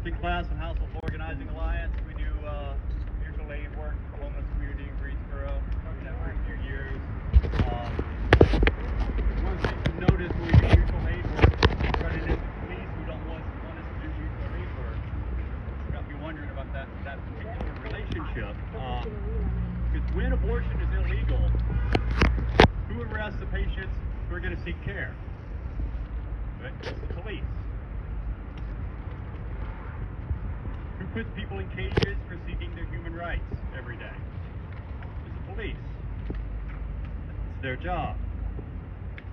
Working Class and Household Organizing Alliance. We do mutual aid work for the homeless community in Greensboro. We've been for a few years. One thing to notice when we do mutual aid work, running into police who don't want us to do mutual aid work. You've got to be wondering about that particular relationship. Because when abortion is illegal, who arrests the patients who are going to seek care? Right? It's the police. Who puts people in cages for seeking their human rights every day? It's the police. It's their job.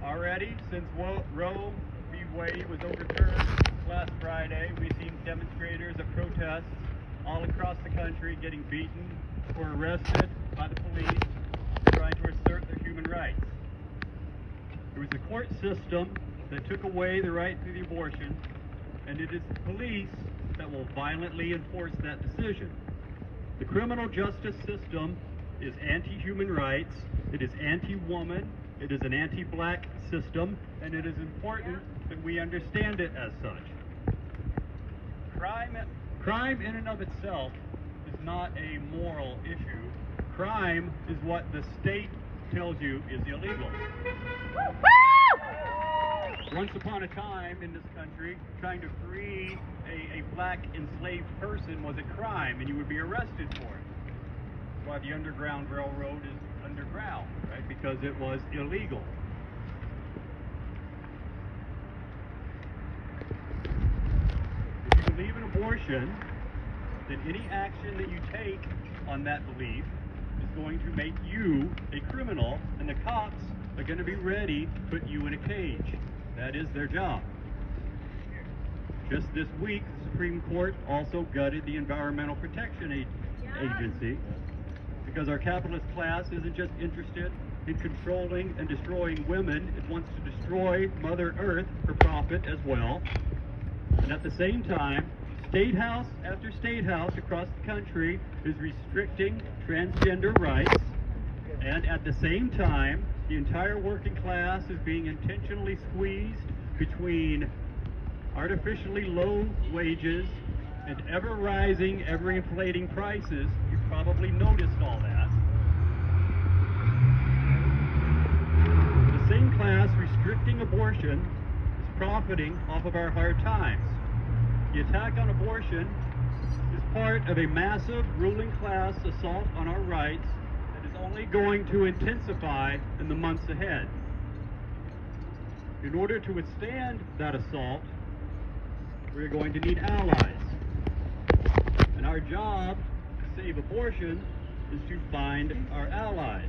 Already, since Roe v. Wade was overturned last Friday, we've seen demonstrators at protests all across the country getting beaten or arrested by the police trying to assert their human rights. It was the court system that took away the right to the abortion, and it is the police that will violently enforce that decision. The criminal justice system is anti-human rights, it is anti-woman, it is an anti-black system, and it is important that we understand it as such. Crime in and of itself is not a moral issue. Crime is what the state tells you is illegal. Once upon a time in this country, trying to free a black enslaved person was a crime, and you would be arrested for it. That's why the Underground Railroad is underground, right? Because it was illegal. If you believe in abortion, then any action that you take on that belief is going to make you a criminal, and the cops are going to be ready to put you in a cage. That is their job. Just this week, the Supreme Court also gutted the Environmental Protection Agency because our capitalist class isn't just interested in controlling and destroying women, it wants to destroy Mother Earth for profit as well. And at the same time, state house after state house across the country is restricting transgender rights, and at the same time, the entire working class is being intentionally squeezed between artificially low wages and ever-rising, ever-inflating prices. You've probably noticed all that. The same class restricting abortion is profiting off of our hard times. The attack on abortion is part of a massive ruling class assault on our rights that is only going to intensify in the months ahead. In order to withstand that assault, we're going to need allies. And our job to save abortion is to find our allies.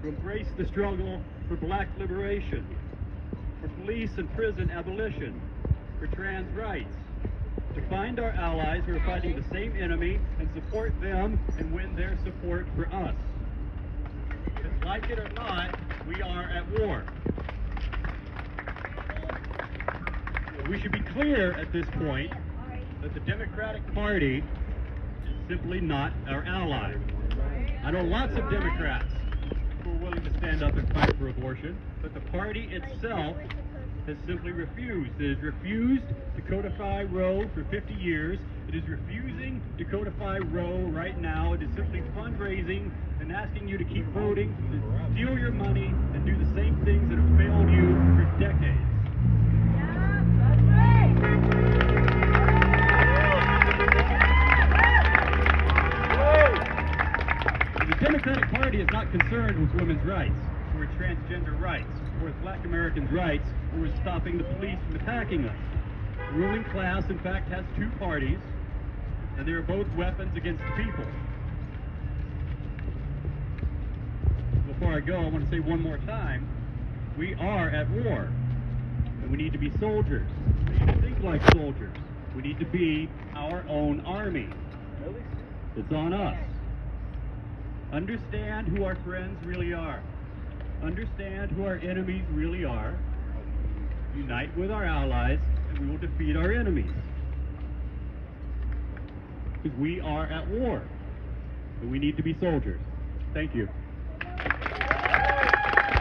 To embrace the struggle for black liberation, for police and prison abolition, for trans rights. To find our allies who are fighting the same enemy and support them and win their support for us. Because like it or not, we are at war. We should be clear at this point that the Democratic Party is simply not our ally. I know lots of Democrats who are willing to stand up and fight for abortion, but the party itself has simply refused. It has refused to codify Roe for 50 years. It is refusing to codify Roe right now. It is simply fundraising and asking you to keep voting, to steal your money, and do the same things that have failed you for decades. The Democratic Party is not concerned with women's rights, or transgender rights, or with black Americans' rights, or with stopping the police from attacking us. The ruling class, in fact, has two parties, and they are both weapons against the people. Before I go, I want to say one more time, we are at war, and we need to be soldiers. We need to think like soldiers. We need to be our own army. It's on us. Understand who our friends really are. Understand who our enemies really are. Unite with our allies, and we will defeat our enemies. Because we are at war, and we need to be soldiers. Thank you.